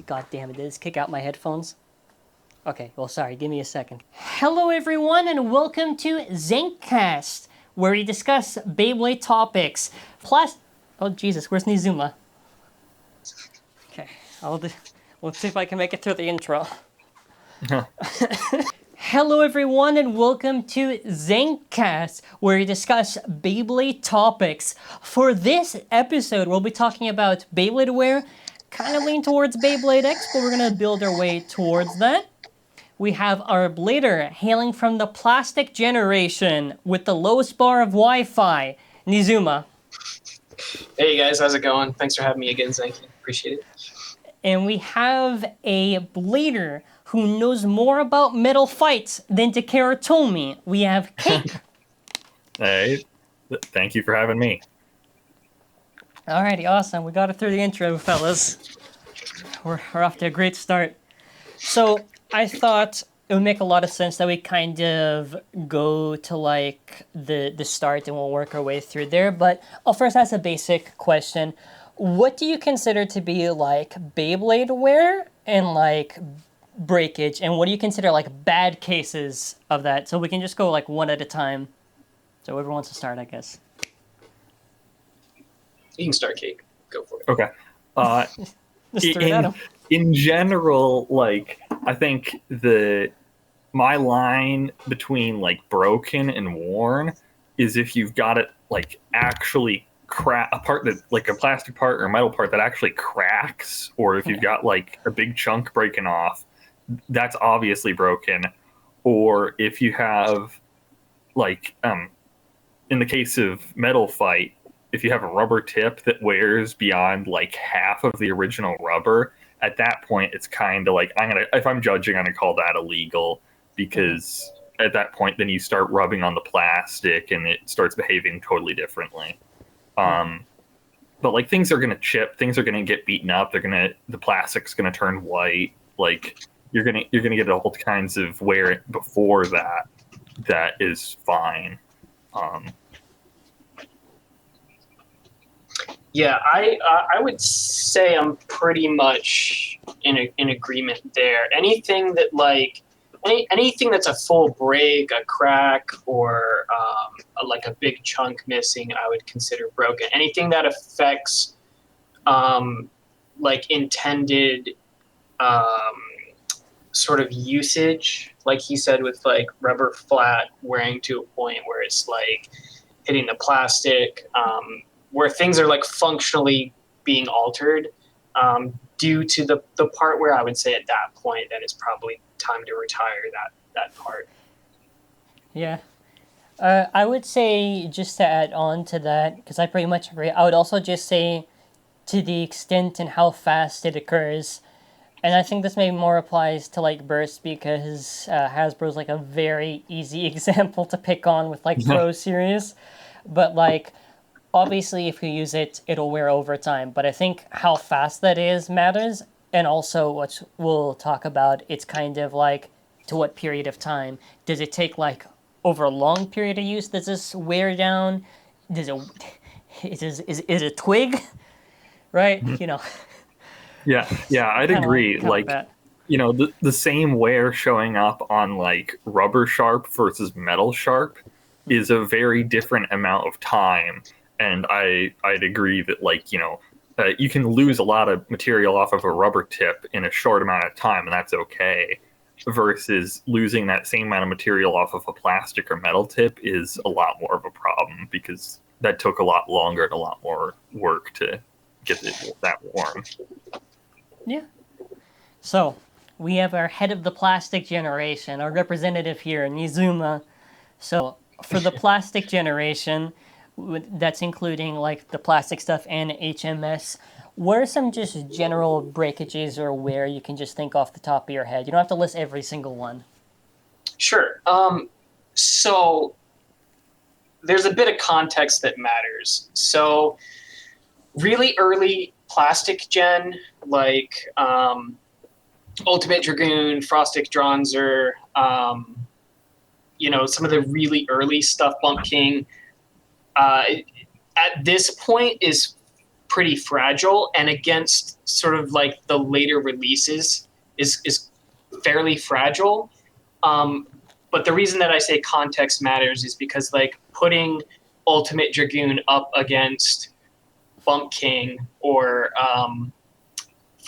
God damn it, did this kick out my headphones? Okay, well, sorry, give me a second. Hello, everyone, and welcome to ZankCast, where we discuss Beyblade topics. Oh, Jesus, where's Nizuma? Okay, let's see if I can make it through the intro. Hello, everyone, and welcome to ZankCast, where we discuss Beyblade topics. For this episode, we'll be talking about Beyblade wear, kind of lean towards Beyblade X, but we're going to build our way towards that. We have our blader hailing from the plastic generation with the lowest bar of Wi-Fi, Nizuma. Hey guys, how's it going? Thanks for having me again, Zankye. Appreciate it. And we have a blader who knows more about metal fights than Takara Tomy. We have Cake. Hey, thank you for having me. Alrighty, awesome. We got it through the intro, fellas. We're off to a great start. So I thought it would make a lot of sense that we kind of go to like the start and we'll work our way through there. But I'll first ask a basic question. What do you consider to be like Beyblade wear and like breakage, and what do you consider like bad cases of that? So we can just go like one at a time. So whoever wants to start, I guess. You can start, Cake. Go for it. Okay. Just throw it at him. In general, like I think my line between like broken and worn is if you've got it like actually a part that like a plastic part or a metal part that actually cracks, or if you've got like a big chunk breaking off, that's obviously broken. Or if you have like in the case of metal fight, if you have a rubber tip that wears beyond like half of the original rubber, at that point it's kind of like if I'm judging, I'm gonna call that illegal, because at that point then you start rubbing on the plastic and it starts behaving totally differently. But like things are gonna chip, things are gonna get beaten up, the plastic's gonna turn white, like you're gonna get all kinds of wear before that is fine. Yeah, I would say I'm pretty much in agreement there. Anything that like anything that's a full break, a crack, or like a big chunk missing, I would consider broken. Anything that affects like intended sort of usage, like he said, with like rubber flat wearing to a point where it's like hitting the plastic, where things are like functionally being altered due to the part where I would say at that point that it's probably time to retire that part. Yeah. I would say, just to add on to that, because I pretty much agree, I would also just say to the extent and how fast it occurs. And I think this maybe more applies to like burst, because Hasbro's like a very easy example to pick on with like Pro Series. But like, obviously if you use it, it'll wear over time. But I think how fast that is matters. And also what we'll talk about, it's kind of like to what period of time. Does it take like over a long period of use? Does this wear down? Is it a twig? Right? You know. Yeah, I'd agree. Like, you know, the same wear showing up on like rubber sharp versus metal sharp is a very different amount of time. And I'd agree that, like, you know, you can lose a lot of material off of a rubber tip in a short amount of time, and that's okay. Versus losing that same amount of material off of a plastic or metal tip is a lot more of a problem, because that took a lot longer and a lot more work to get it that warm. Yeah. So, we have our head of the plastic generation, our representative here, Nizuma. So, for the plastic generation, that's including like the plastic stuff and HMS, what are some just general breakages or wear you can just think off the top of your head? You don't have to list every single one. Sure. So there's a bit of context that matters. So really early plastic gen, like Ultimate Dragoon, Frostic Dronzer, you know, some of the really early stuff, Bump King, at this point is pretty fragile, and against sort of like the later releases is fairly fragile. But the reason that I say context matters is because like putting Ultimate Dragoon up against Bump King or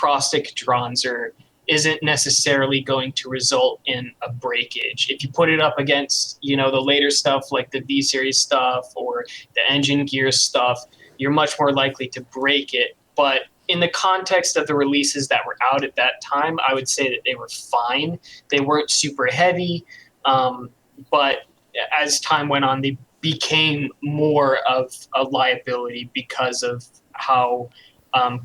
Frostic Dronzer isn't necessarily going to result in a breakage. If you put it up against, the later stuff like the V-Series stuff or the Engine Gear stuff, you're much more likely to break it. But in the context of the releases that were out at that time, I would say that they were fine. They weren't super heavy, but as time went on, they became more of a liability because of how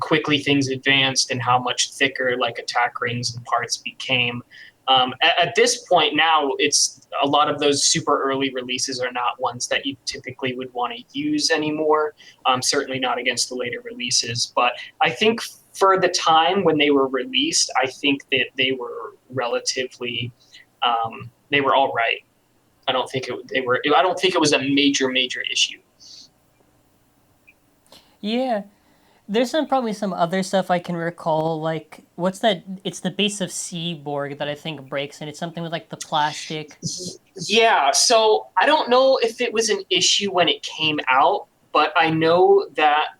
quickly things advanced and how much thicker like attack rings and parts became. At this point now, it's a lot of those super early releases are not ones that you typically would want to use anymore. Certainly not against the later releases. But I think for the time when they were released, I think that they were relatively, they were all right. I don't think it was a major issue. Yeah. There's probably some other stuff I can recall, like, what's that? It's the base of Seaborg that I think breaks, and it's something with, like, the plastic. Yeah, so I don't know if it was an issue when it came out, but I know that,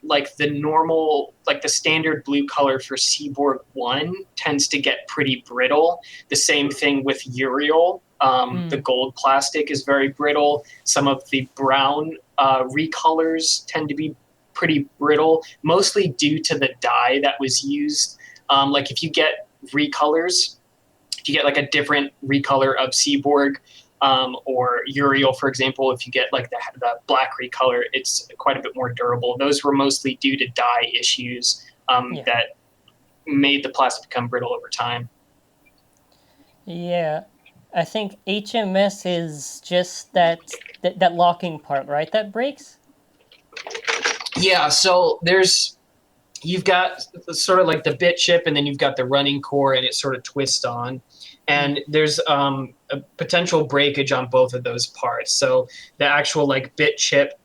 like, the standard blue color for Seaborg 1 tends to get pretty brittle. The same thing with Uriel. The gold plastic is very brittle. Some of the brown recolors tend to be pretty brittle, mostly due to the dye that was used. Like if you get recolors, if you get like a different recolor of Seaborg or Uriel, for example, if you get like the black recolor, it's quite a bit more durable. Those were mostly due to dye issues that made the plastic become brittle over time. Yeah. I think HMS is just that locking part, right? That breaks? Yeah, so you've got sort of like the bit chip, and then you've got the running core, and it sort of twists on. And there's a potential breakage on both of those parts. So the actual like bit chip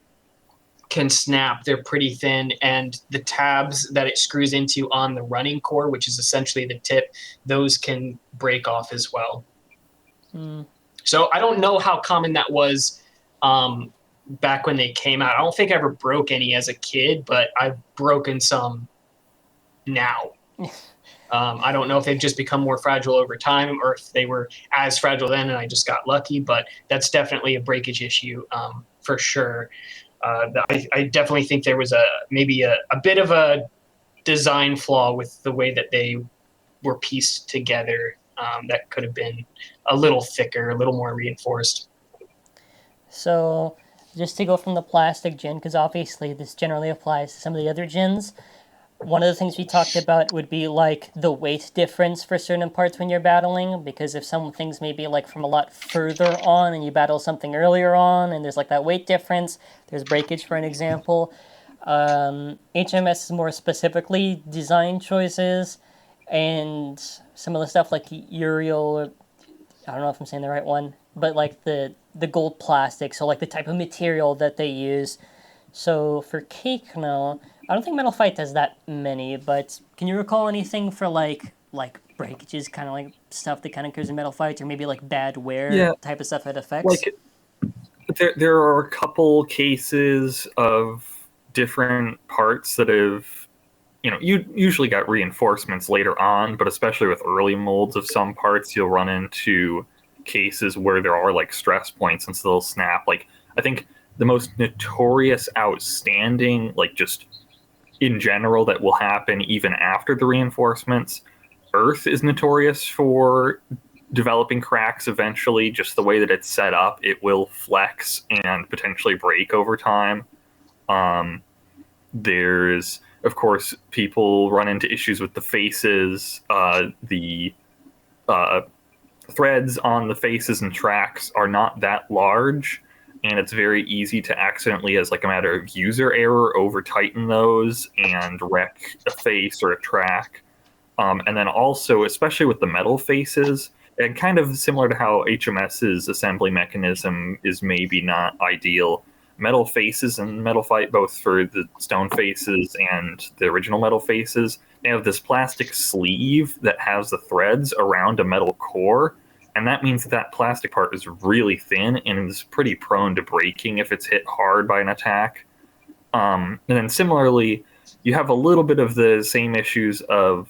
can snap. They're pretty thin, and the tabs that it screws into on the running core, which is essentially the tip, those can break off as well. So I don't know how common that was back when they came out. I don't think I ever broke any as a kid, but I've broken some now. I don't know if they've just become more fragile over time or if they were as fragile then and I just got lucky, but that's definitely a breakage issue for sure. I definitely think there was maybe a bit of a design flaw with the way that they were pieced together that could have been a little thicker, a little more reinforced. So just to go from the plastic gin, because obviously this generally applies to some of the other gins, one of the things we talked about would be like the weight difference for certain parts when you're battling, because if some things may be like from a lot further on and you battle something earlier on and there's like that weight difference, there's breakage for an example. HMS is more specifically design choices, and some of the stuff like Uriel, I don't know if I'm saying the right one, but like the gold plastic, so like the type of material that they use. So for Cake now, I don't think Metal Fight has that many, but can you recall anything for like breakages, kind of like stuff that kind of occurs in Metal Fight, or maybe like bad wear type of stuff it affects? Like there are a couple cases of different parts that have, you usually got reinforcements later on, but especially with early molds of some parts, you'll run into cases where there are like stress points and so they'll snap. Like I think the most notorious outstanding, like just in general, that will happen even after the reinforcements, Earth is notorious for developing cracks eventually. Just the way that it's set up, it will flex and potentially break over time. There's, of course, people run into issues with the faces. The threads on the faces and tracks are not that large, and it's very easy to accidentally, as like a matter of user error, over tighten those and wreck a face or a track. And then also, especially with the metal faces, and kind of similar to how HMS's assembly mechanism is maybe not ideal, metal faces in Metal Fight, both for the stone faces and the original metal faces. They have this plastic sleeve that has the threads around a metal core, and that means that plastic part is really thin and is pretty prone to breaking if it's hit hard by an attack. And then similarly, you have a little bit of the same issues of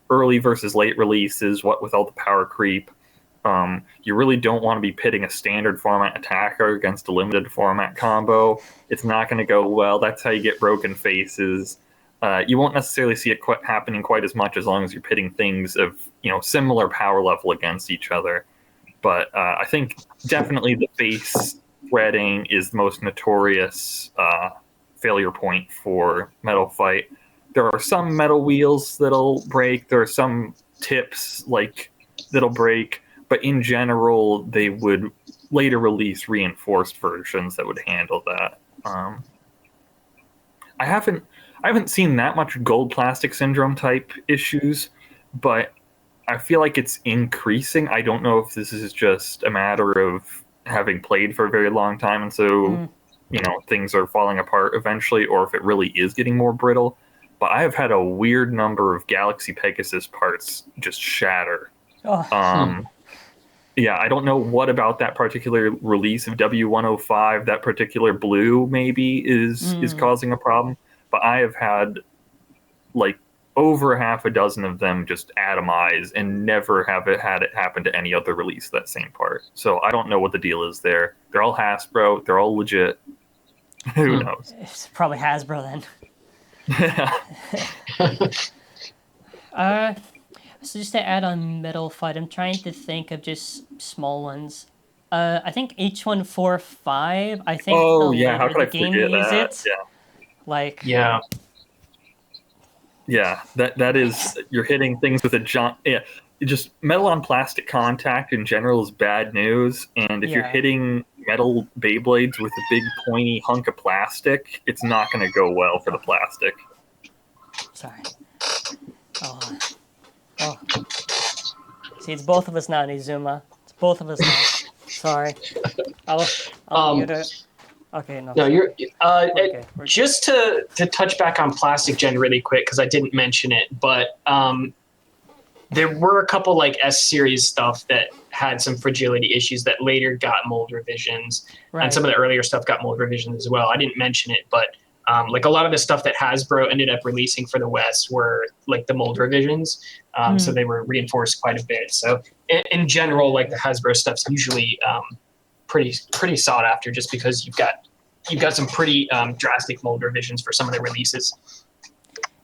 early versus late releases, what with all the power creep. You really don't want to be pitting a standard format attacker against a limited format combo. It's not going to go well. That's how you get broken faces. You won't necessarily see it happening quite as much as long as you're pitting things of similar power level against each other. But I think definitely the face threading is the most notorious failure point for Metal Fight. There are some metal wheels that'll break. There are some tips that'll break. But in general, they would later release reinforced versions that would handle that. I haven't seen that much gold plastic syndrome type issues, but I feel like it's increasing. I don't know if this is just a matter of having played for a very long time, and so things are falling apart eventually, or if it really is getting more brittle. But I have had a weird number of Galaxy Pegasus parts just shatter. Yeah, I don't know what about that particular release of W105, that particular blue maybe is causing a problem. But I have had over half a dozen of them just atomize and never have had it happen to any other release of that same part. So I don't know what the deal is there. They're all Hasbro. They're all legit. Who knows? It's probably Hasbro then. So just to add on Metal Fight, I'm trying to think of just small ones. I think H145. I think how could I game forget use that? it. Yeah. Yeah, that is, you're hitting things with a giant. Yeah, just metal on plastic contact in general is bad news, and if you're hitting metal Beyblades with a big pointy hunk of plastic, it's not going to go well for the plastic. Sorry. Oh. See, it's both of us now, Nizuma. It's both of us now. Sorry. I'll mute it. Okay, no. No, you're okay, just to touch back on plastic gen really quick, because I didn't mention it, but there were a couple S series stuff that had some fragility issues that later got mold revisions, and some of the earlier stuff got mold revisions as well. I didn't mention it, but a lot of the stuff that Hasbro ended up releasing for the West were the mold revisions, so they were reinforced quite a bit. So in general, the Hasbro stuff's usually pretty sought after, just because you've got some pretty drastic mold revisions for some of the releases.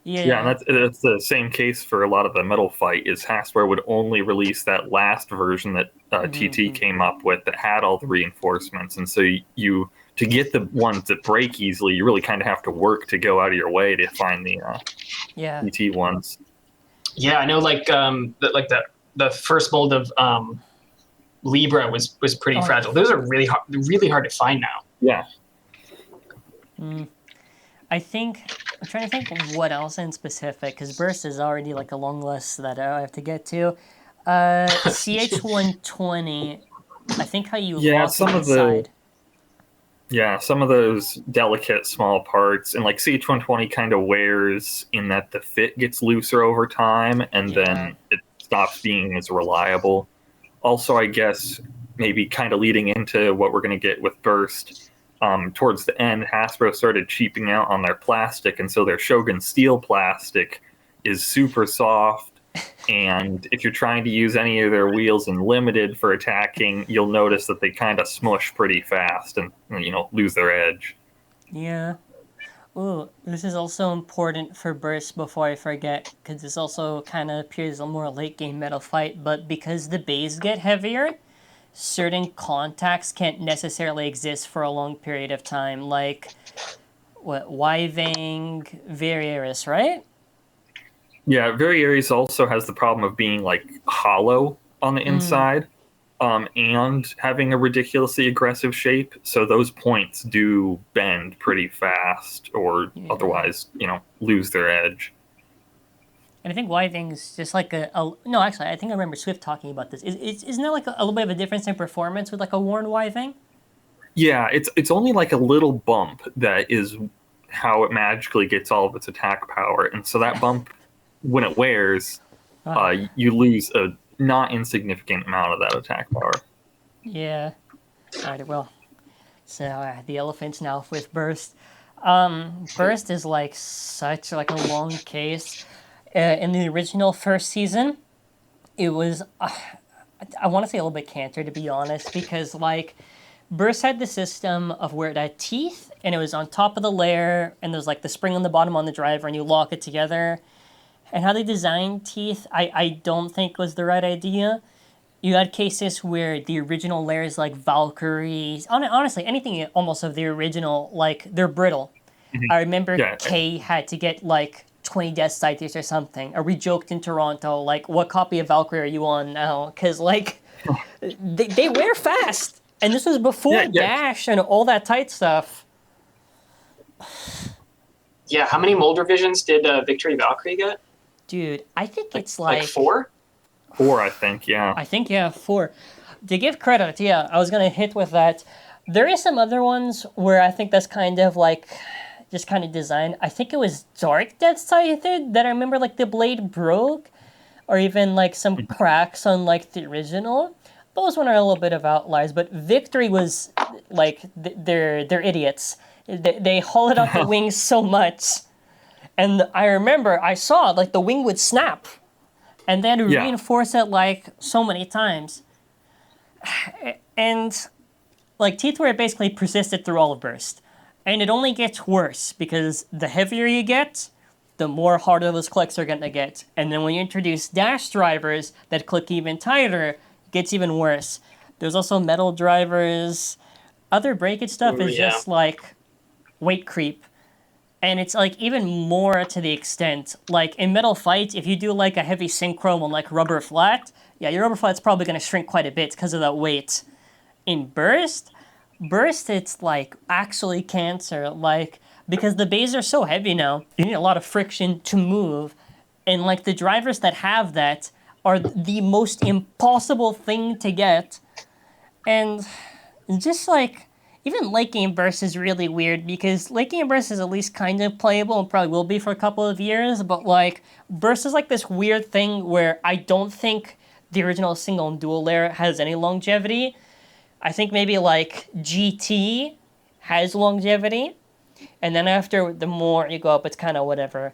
Yeah, and that's the same case for a lot of the Metal Fight. Is Hasbro would only release that last version that TT came up with that had all the reinforcements, and so you to get the ones that break easily, you really kind of have to work to go out of your way to find the TT ones. Yeah, I know. The first mold of Libra was pretty fragile. Those are really hard to find now. Yeah. I'm trying to think of what else in specific, because Burst is already a long list that I have to get to. CH120, I think how you lock some of inside. Some of those delicate small parts, and CH120 kind of wears in that the fit gets looser over time, and then it stops being as reliable. Also, I guess maybe kind of leading into what we're going to get with Burst, towards the end, Hasbro started cheaping out on their plastic, and so their Shogun Steel plastic is super soft. And if you're trying to use any of their wheels in limited for attacking, you'll notice that they kind of smush pretty fast and lose their edge. Yeah. Ooh, this is also important for Burst before I forget, because this also kind of appears a more late game Metal Fight, but because the bays get heavier, certain contacts can't necessarily exist for a long period of time, Wyving, Varieris, right? Yeah, Varieris also has the problem of being hollow on the inside, and having a ridiculously aggressive shape. So those points do bend pretty fast, or otherwise, lose their edge. And I think Wyving's just no, actually, I think I remember Swift talking about this. Isn't there a little bit of a difference in performance with a worn Wyving? Yeah, it's only like a little bump that is how it magically gets all of its attack power, and so that bump, when it wears, you lose a not insignificant amount of that attack power. Yeah. All right. Well, so the elephants now with burst. Burst is like such like a long case. In the original first season, it was I want to say a little bit canter to be honest, because like Burst had the system of where it had teeth and it was on top of the layer and there's like the spring on the bottom on the driver and you lock it together. And how they designed teeth, I don't think was the right idea. You had cases where the original layers like Valkyries, honestly, anything almost of the original, like they're brittle. Mhm. I remember Yeah. Kay had to get like 20 death cities or something. Or we joked in Toronto, like, what copy of Valkyrie are you on now? Because, like, they wear fast. And this was before Yeah. Dash and all that tight stuff. Yeah, how many mold revisions did Victory Valkyrie get? Dude, I think it's Like 4? 4, I think. Yeah. I think, yeah, 4. To give credit, yeah, I was going to hit with that. There is some other ones where I think that's kind of like just kind of design. I think it was Dark Death Scyther that I remember like the blade broke, or even like some cracks on like the original. Those one are a little bit of outliers, but Victory was like they're idiots. They hollowed out the wings so much, and I remember I saw like the wing would snap, and they had to Yeah. reinforce it like so many times, and like teeth wear basically persisted through all of Burst. And it only gets worse because the heavier you get, the more harder those clicks are going to get. And then when you introduce dash drivers that click even tighter, it gets even worse. There's also metal drivers. Other breakage stuff Ooh, is yeah. just like weight creep. And it's like even more to the extent, like in metal fights, if you do like a heavy synchro on like rubber flat, yeah, your rubber flat's probably going to shrink quite a bit because of that weight. In Burst, it's like actually cancer, like because the bays are so heavy now, you need a lot of friction to move, and like the drivers that have that are the most impossible thing to get, and just like even late game burst is really weird because late game burst is at least kind of playable and probably will be for a couple of years, but like burst is like this weird thing where I don't think the original single and dual layer has any longevity. I think maybe like GT has longevity, and then after the more you go up, it's kind of whatever.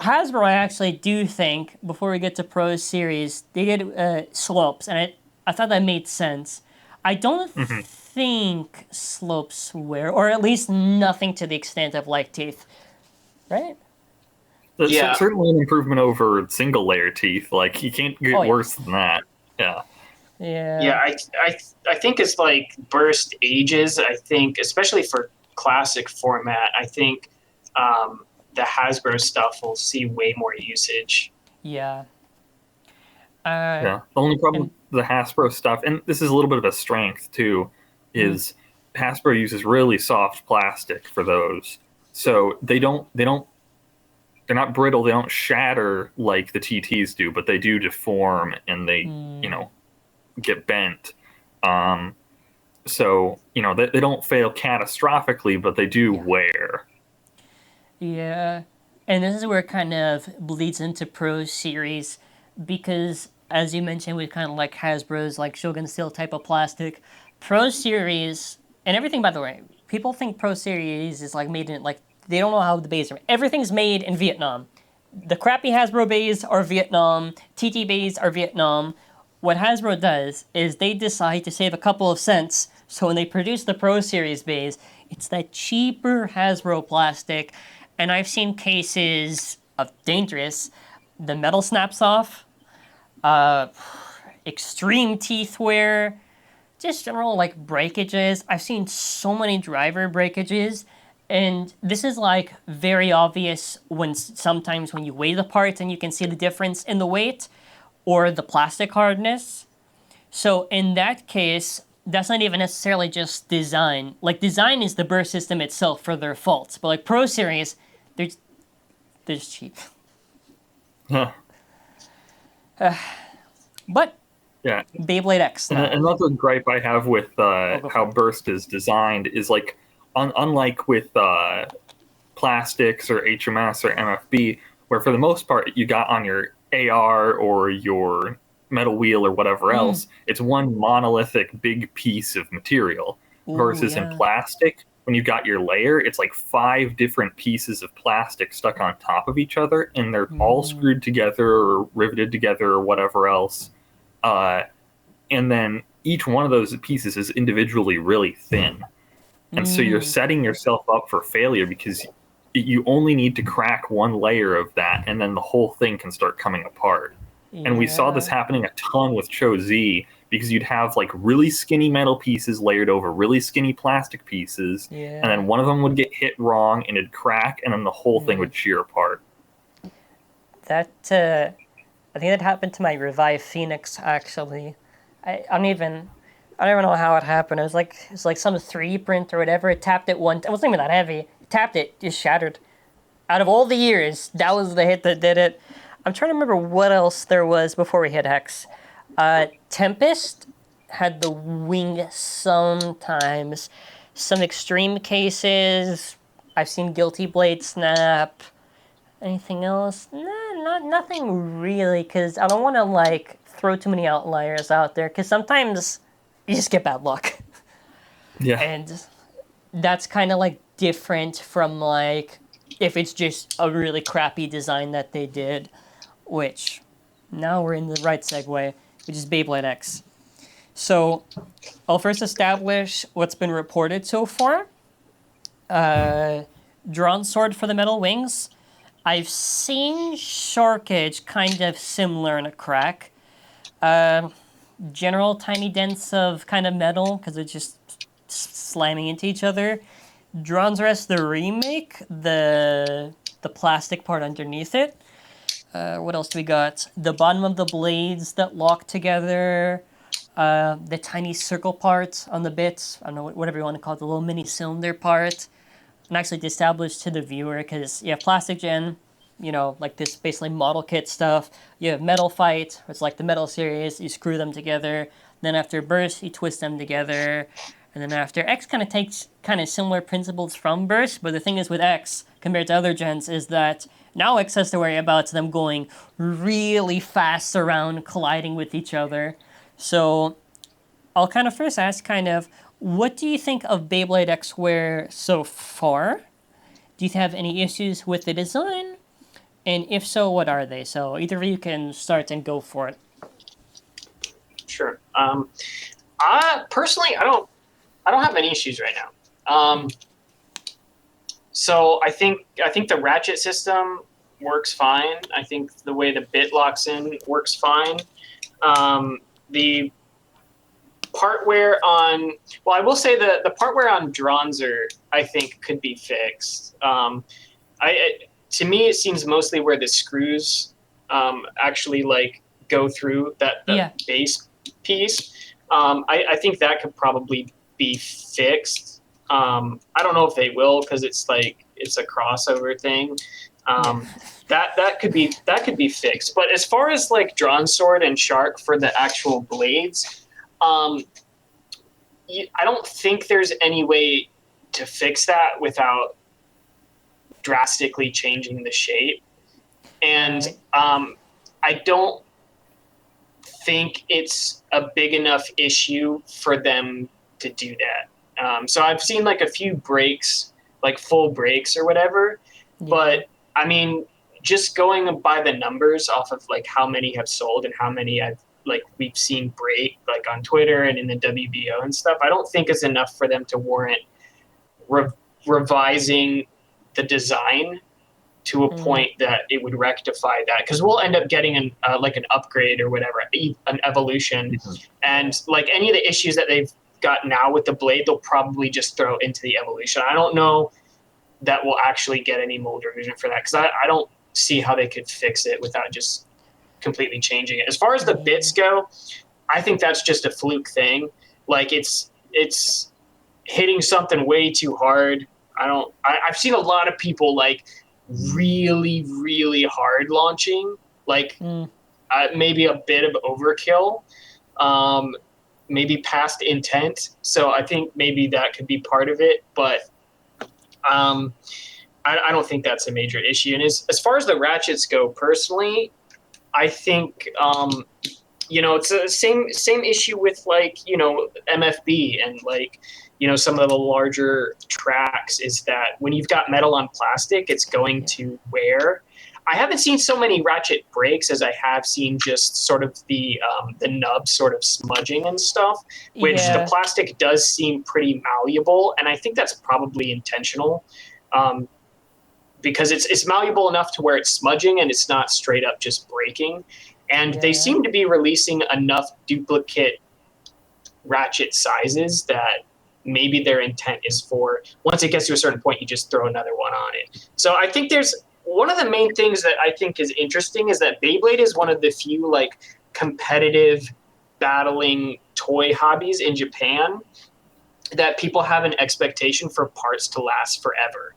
Hasbro, I actually do think, before we get to Pro Series, they did slopes, and I thought that made sense. I don't think slopes wear, or at least nothing to the extent of like teeth, right? That's Yeah. certainly an improvement over single layer teeth. Like, you can't get Oh, yeah. worse than that. Yeah. Yeah, I think as like Burst ages, I think especially for classic format, I think the Hasbro stuff will see way more usage. Yeah. Yeah. The only problem with the Hasbro stuff, and this is a little bit of a strength too, is Hasbro uses really soft plastic for those. So they're not brittle, they don't shatter like the TTs do, but they do deform and they, get bent. So, they don't fail catastrophically, but they do wear. Yeah, and this is where it kind of bleeds into Pro Series because, as you mentioned, with kind of like Hasbro's like Shogun Steel type of plastic, Pro Series and everything. By the way, people think Pro Series is like made in like they don't know how the bays are. Everything's made in Vietnam. The crappy Hasbro bays are Vietnam. TT bays are Vietnam. What Hasbro does is they decide to save a couple of cents. So when they produce the Pro Series bays, it's that cheaper Hasbro plastic. And I've seen cases of dangerous. The metal snaps off. Extreme teeth wear. Just general like breakages. I've seen so many driver breakages. And this is like very obvious when sometimes when you weigh the parts and you can see the difference in the weight or the plastic hardness. So in that case, that's not even necessarily just design. Like design is the burst system itself for their faults, but like Pro Series, they're just cheap. Huh. But Yeah. Beyblade X And now. another gripe I have with Go for how it. Burst is designed is like, unlike with plastics or HMS or MFB, where for the most part you got on your AR or your metal wheel or whatever else, it's one monolithic big piece of material. Ooh, Versus in yeah. plastic, when you got your layer, it's like 5 different pieces of plastic stuck on top of each other, and they're all screwed together or riveted together or whatever else. And then each one of those pieces is individually really thin. And so you're setting yourself up for failure because you only need to crack one layer of that, and then the whole thing can start coming apart. And we saw this Yeah. happening a ton with Cho Z because you'd have like really skinny metal pieces layered over really skinny plastic pieces, and Yeah. then one of them would get hit wrong and it'd crack, and then the whole thing would shear apart. That I think that happened to my Revive Phoenix actually. I don't even know how it happened. It was like some 3D print or whatever. It tapped it once. It wasn't even that heavy. It tapped it, just shattered. Out of all the years, that was the hit that did it. I'm trying to remember what else there was before we hit Hex. Tempest had the wing sometimes. Some extreme cases. I've seen Guilty Blade snap. Anything else? Nah, nothing really, because I don't want to like throw too many outliers out there, because sometimes you just get bad luck. Yeah. And that's kind of like different from like if it's just a really crappy design that they did, which now we're in the right segue, which is Beyblade X. So I'll first establish what's been reported so far. Drawn sword for the metal wings. I've seen Shark Edge kind of similar in a crack. General tiny dents of kind of metal because it's just slamming into each other. Drawn's Rest the remake, the plastic part underneath it. What else do we got? The bottom of the blades that lock together. The tiny circle part on the bits. I don't know, whatever you want to call it, the little mini cylinder part. And actually to establish to the viewer, because you have Plastic Gen, you know, like this basically model kit stuff. You have Metal Fight, it's like the Metal series, you screw them together. Then after Burst, you twist them together. And then after X kind of takes kind of similar principles from Burst, but the thing is with X, compared to other gens, is that now X has to worry about them going really fast around, colliding with each other. So I'll kind of first ask kind of, what do you think of Beyblade X Wear so far? Do you have any issues with the design? And if so, what are they? So either of you can start and go for it. Sure. I personally, I don't have any issues right now. So I think the ratchet system works fine. I think the way the bit locks in works fine. The part wear on, well, I will say the part wear on Dronzer, I think could be fixed. To me, it seems mostly where the screws actually like go through that base piece. I think that could probably be fixed. I don't know if they will because it's a crossover thing. That could be fixed. But as far as like Drawn Sword and Shark for the actual blades, I don't think there's any way to fix that without drastically changing the shape. And I don't think it's a big enough issue for them to do that. So I've seen like a few breaks, like full breaks or whatever. Yeah. But I mean, just going by the numbers off of like how many have sold and how many we've seen break like on Twitter and in the WBO and stuff, I don't think is enough for them to warrant revising the design to a point that it would rectify that, because we'll end up getting an upgrade or whatever, an evolution, and like any of the issues that they've got now with the blade, they'll probably just throw into the evolution. I don't know that we'll actually get any mold revision for that, because I don't see how they could fix it without just completely changing it. As far as the bits go, I think that's just a fluke thing. Like it's hitting something way too hard. I've seen a lot of people like really, really hard launching, like maybe a bit of overkill. maybe past intent. So I think maybe that could be part of it, but I don't think that's a major issue. And as far as the ratchets go, personally, I think it's the same issue with like MFB and like some of the larger tracks is that when you've got metal on plastic, it's going to wear. I haven't seen so many ratchet breaks as I have seen just sort of the nub sort of smudging and stuff, which the plastic does seem pretty malleable, and I think that's probably intentional, because it's malleable enough to where it's smudging and it's not straight up just breaking. And they seem to be releasing enough duplicate ratchet sizes that maybe their intent is for once it gets to a certain point, you just throw another one on it. So I think there's one of the main things that I think is interesting is that Beyblade is one of the few like competitive battling toy hobbies in Japan that people have an expectation for parts to last forever.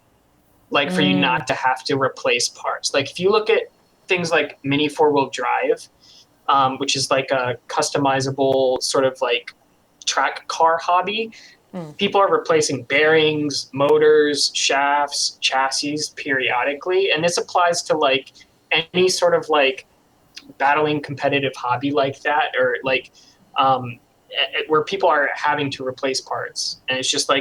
Like for you not to have to replace parts. Like if you look at things like mini 4-wheel drive, which is like a customizable sort of like track car hobby, people are replacing bearings, motors, shafts, chassis periodically. And this applies to like any sort of like battling competitive hobby like that, or like where people are having to replace parts. And it's just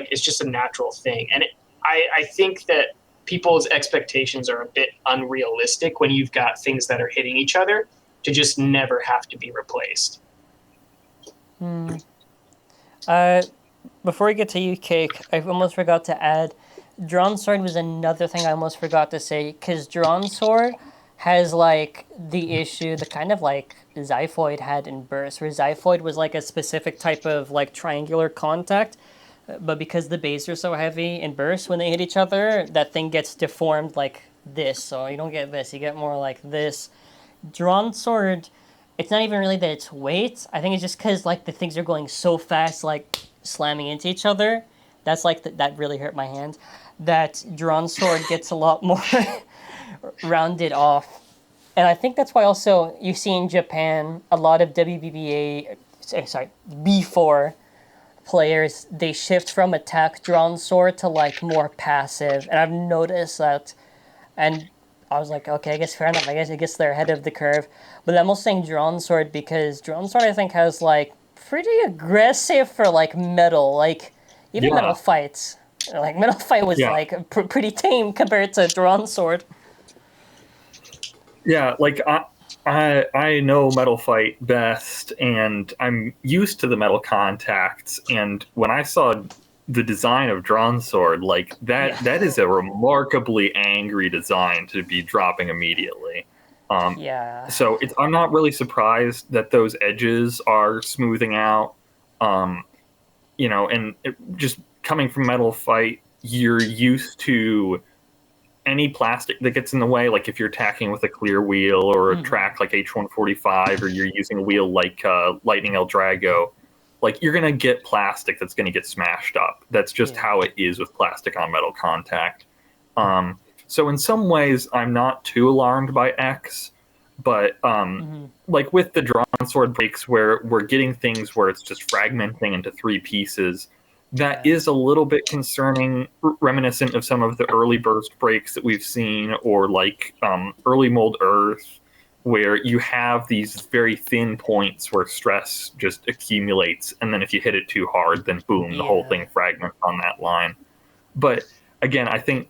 a natural thing. And I think that people's expectations are a bit unrealistic when you've got things that are hitting each other to just never have to be replaced. Before we get to you, Cake, I almost forgot to add, Drawn Sword was another thing I almost forgot to say, because Drawn Sword has like the issue, the kind of like Xiphoid had in Burst, where Xiphoid was like a specific type of like triangular contact, but because the bases are so heavy in Burst, when they hit each other, that thing gets deformed like this. So you don't get this, you get more like this. Drawn Sword, it's not even really that it's weight. I think it's just because like the things are going so fast, like slamming into each other. That's like that really hurt my hand. That Drawn Sword gets a lot more rounded off. And I think that's why also you see in Japan a lot of B4 players, they shift from attack Drawn Sword to like more passive. And I've noticed that, and I was like, okay, I guess fair enough. I guess they're ahead of the curve. But I'm also saying Drawn Sword because Drawn Sword I think has like pretty aggressive for like metal, like even Metal Fights. Like Metal Fight was like pretty tame compared to Drawn Sword. Yeah, like I know Metal Fight best, and I'm used to the metal contacts. And when I saw the design of Drawn Sword, like that is a remarkably angry design to be dropping immediately. So I'm not really surprised that those edges are smoothing out. And just coming from Metal Fight, you're used to any plastic that gets in the way, like if you're attacking with a clear wheel or a track like H145, or you're using a wheel like Lightning El Drago, like you're going to get plastic that's going to get smashed up. That's just how it is with plastic on metal contact. So in some ways, I'm not too alarmed by X, but like with the Drawn Sword breaks where we're getting things where it's just fragmenting into 3 pieces, that is a little bit concerning, reminiscent of some of the early Burst breaks that we've seen, or like early Mold Earth, where you have these very thin points where stress just accumulates, and then if you hit it too hard, then boom, the whole thing fragments on that line. But again, I think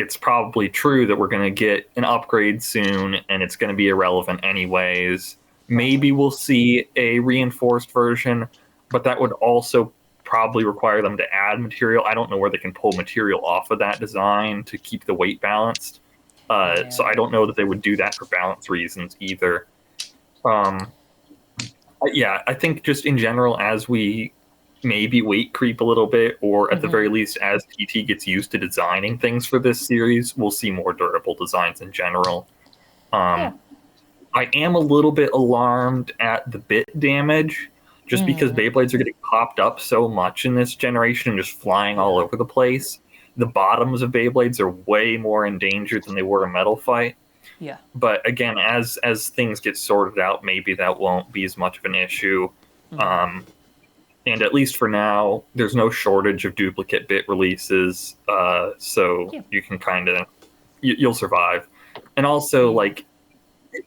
it's probably true that we're going to get an upgrade soon, and it's going to be irrelevant anyways. Maybe we'll see a reinforced version, but that would also probably require them to add material. I don't know where they can pull material off of that design to keep the weight balanced. So I don't know that they would do that for balance reasons either. I think just in general, as we maybe weight creep a little bit, or at the very least as TT gets used to designing things for this series, we'll see more durable designs in general. I am a little bit alarmed at the bit damage, just because Beyblades are getting popped up so much in this generation and just flying all over the place. The bottoms of Beyblades are way more in danger than they were in Metal Fight. Yeah. But again, as things get sorted out, maybe that won't be as much of an issue. And at least for now, there's no shortage of duplicate bit releases, so you can kind of you'll survive. And also, like,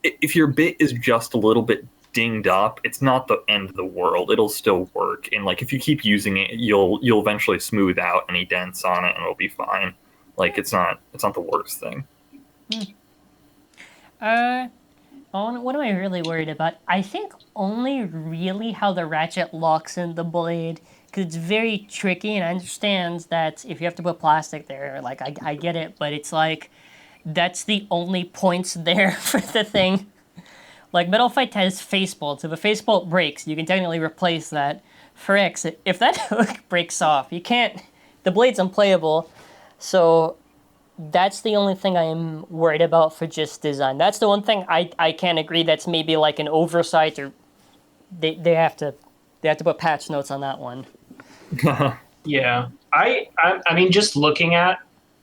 if your bit is just a little bit dinged up, it's not the end of the world. It'll still work, and like if you keep using it, you'll eventually smooth out any dents on it, and it'll be fine. Like it's not the worst thing. What am I really worried about? I think only really how the ratchet locks in the blade, because it's very tricky, and I understand that if you have to put plastic there, like I get it, but it's like that's the only points there for the thing. Like Metal Fight has face bolts. If a face bolt breaks, you can technically replace that. For X, if that hook breaks off, you can't. The blade's unplayable, so that's the only thing I am worried about for just design. That's the one thing I can't agree that's maybe like an oversight, or they have to put patch notes on that one. Yeah. I mean, just looking at,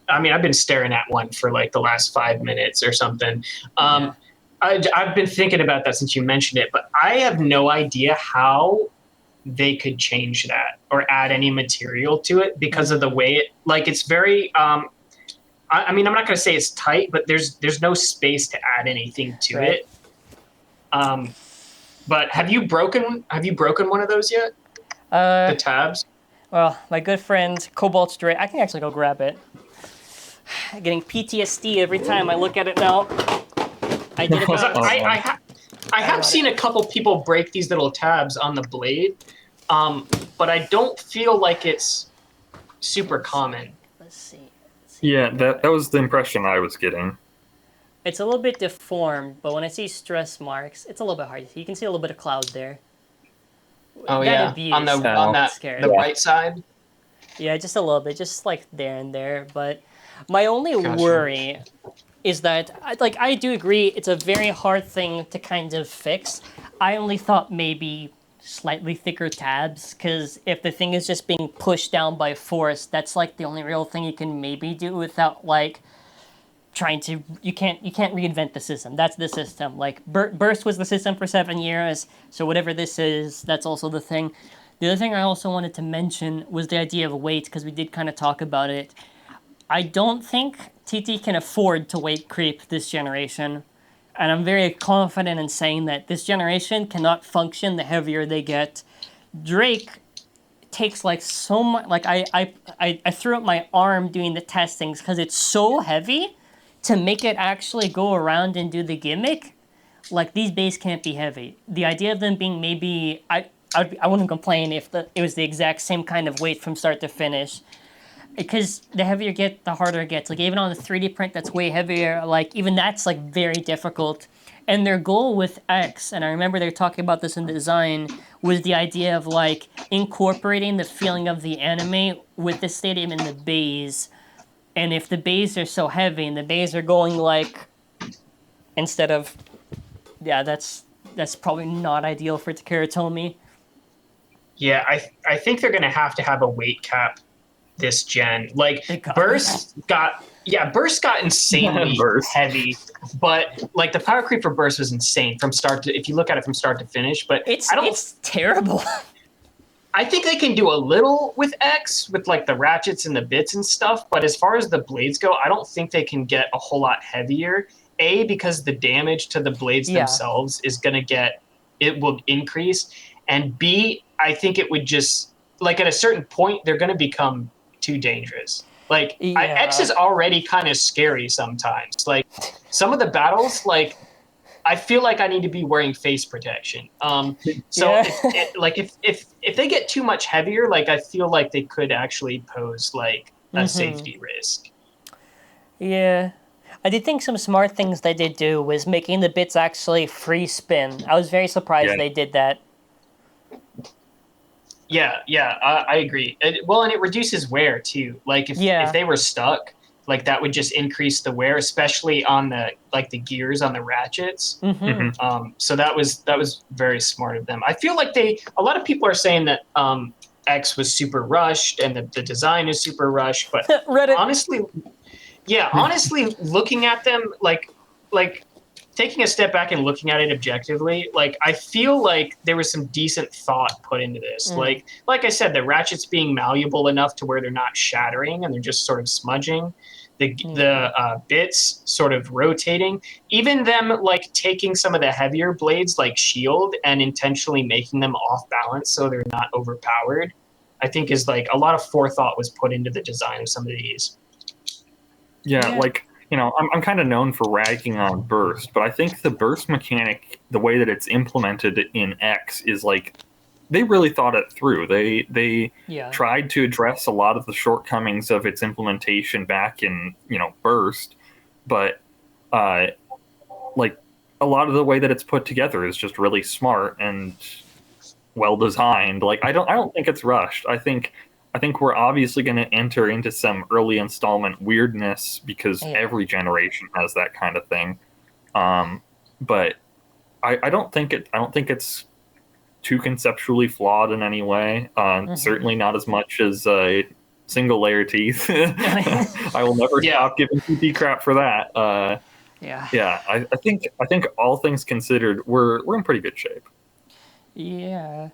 I mean, I've been staring at one for like the last 5 minutes or something. I've been thinking about that since you mentioned it, but I have no idea how they could change that or add any material to it because of the way it, like, it's very, I mean, I'm not going to say it's tight, but there's no space to add anything to it. But have you broken one of those yet? The tabs? Well, my good friend Cobalt Stray, I can actually go grab it. Getting PTSD every time I look at it now. I did it. I have seen a couple people break these little tabs on the blade, but I don't feel like it's super common. Let's see. Yeah, that was the impression I was getting. It's a little bit deformed, but when I see stress marks, it's a little bit hard. You can see a little bit of cloud there. Oh, that yeah, abuse, on the right side? Yeah, just a little bit, just like there and there. But my only worry is that, I do agree, it's a very hard thing to kind of fix. I only thought maybe slightly thicker tabs, because if the thing is just being pushed down by force, that's like the only real thing you can maybe do without like trying to, you can't reinvent the system. That's the system. Like burst was the system for 7 years, so whatever this is, that's also the thing. The other thing I also wanted to mention was the idea of weight, because we did kind of talk about it. I don't think TT can afford to weight creep this generation. And I'm very confident in saying that this generation cannot function the heavier they get. Drake takes like so much, like I threw up my arm doing the testings because it's so heavy to make it actually go around and do the gimmick. Like these bass can't be heavy. The idea of them being maybe, I wouldn't complain if it was the exact same kind of weight from start to finish. Because the heavier you get, the harder it gets. Like even on the 3D print that's way heavier, like even that's like very difficult. And their goal with X, and I remember they were talking about this in the design, was the idea of like incorporating the feeling of the anime with the stadium and the bays. And if the bays are so heavy and the bays are going like, instead of, yeah, that's probably not ideal for Takaratomi. Yeah, I think they're gonna have to have a weight cap this gen. Like Burst got insanely heavy, but like the power creep for Burst was insane from start to, if you look at it from start to finish. But it's terrible. I think they can do a little with X with like the ratchets and the bits and stuff, but as far as the blades go, I don't think they can get a whole lot heavier. A, because the damage to the blades themselves is gonna will increase, and B, I think it would just, like at a certain point they're gonna become too dangerous. Like X is already kind of scary sometimes. Like some of the battles, like I feel like I need to be wearing face protection. If they get too much heavier, like I feel like they could actually pose like a safety risk. Yeah. I did think some smart things they did do was making the bits actually free spin. I was very surprised they did that. Yeah, I agree. And it reduces wear too. Like if they were stuck, like that would just increase the wear, especially on the gears on the ratchets. So that was very smart of them. I feel like a lot of people are saying that X was super rushed and the design is super rushed, but honestly, looking at them, like like taking a step back and looking at it objectively, like I feel like there was some decent thought put into this. Like I said, the ratchets being malleable enough to where they're not shattering and they're just sort of smudging. The bits sort of rotating, even them like taking some of the heavier blades like shield and intentionally making them off balance so they're not overpowered, I think is like a lot of forethought was put into the design of some of these. Yeah, like, you know, I'm kind of known for ragging on burst, but I think the burst mechanic, the way that it's implemented in X, is like they really thought it through. They tried to address a lot of the shortcomings of its implementation back in, you know, burst, but like a lot of the way that it's put together is just really smart and well designed. Like I don't think it's rushed. I think we're obviously going to enter into some early installment weirdness because every generation has that kind of thing. But I don't think it's too conceptually flawed in any way. Certainly not as much as single layer teeth. I will never stop giving TP crap for that. I think all things considered, we're in pretty good shape. Yeah.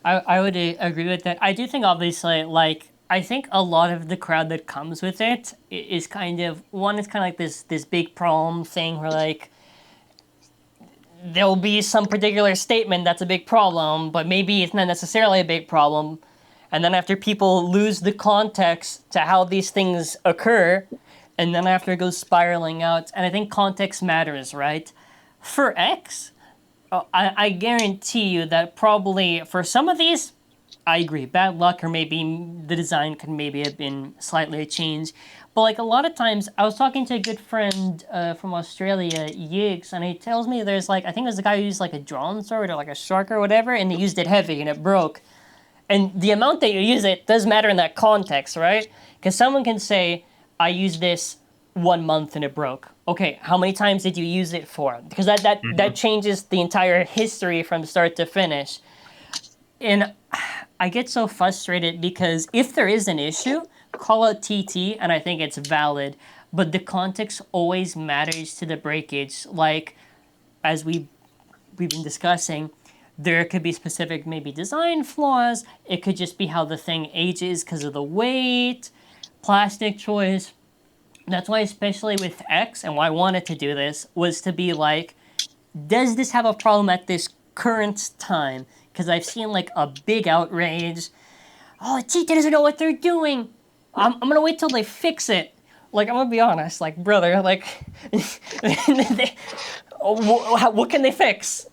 I would agree with that. I do think, obviously, like, I think a lot of the crowd that comes with it is kind of, one is kind of like this big problem thing where, like, there'll be some particular statement that's a big problem, but maybe it's not necessarily a big problem. And then after people lose the context to how these things occur, and then after it goes spiraling out, and I think context matters, right? For X, I guarantee you that probably for some of these, I agree, bad luck or maybe the design could maybe have been slightly changed. But like a lot of times, I was talking to a good friend from Australia, Yigs, and he tells me there's like, I think there's a guy who used like a drawn sword or like a shark or whatever, and he used it heavy and it broke. And the amount that you use it does matter in that context, right? Because someone can say, I used this 1 month and it broke. Okay, how many times did you use it for? Because that changes the entire history from start to finish. And I get so frustrated because if there is an issue, call out TT, and I think it's valid. But the context always matters to the breakage. Like, as we've been discussing, there could be specific maybe design flaws. It could just be how the thing ages because of the weight, plastic choice. That's why, especially with X, and why I wanted to do this, was to be like, does this have a problem at this current time? Because I've seen like a big outrage. Oh, TT doesn't know what they're doing. I'm gonna wait till they fix it. Like, I'm gonna be honest, like, brother, like, what can they fix?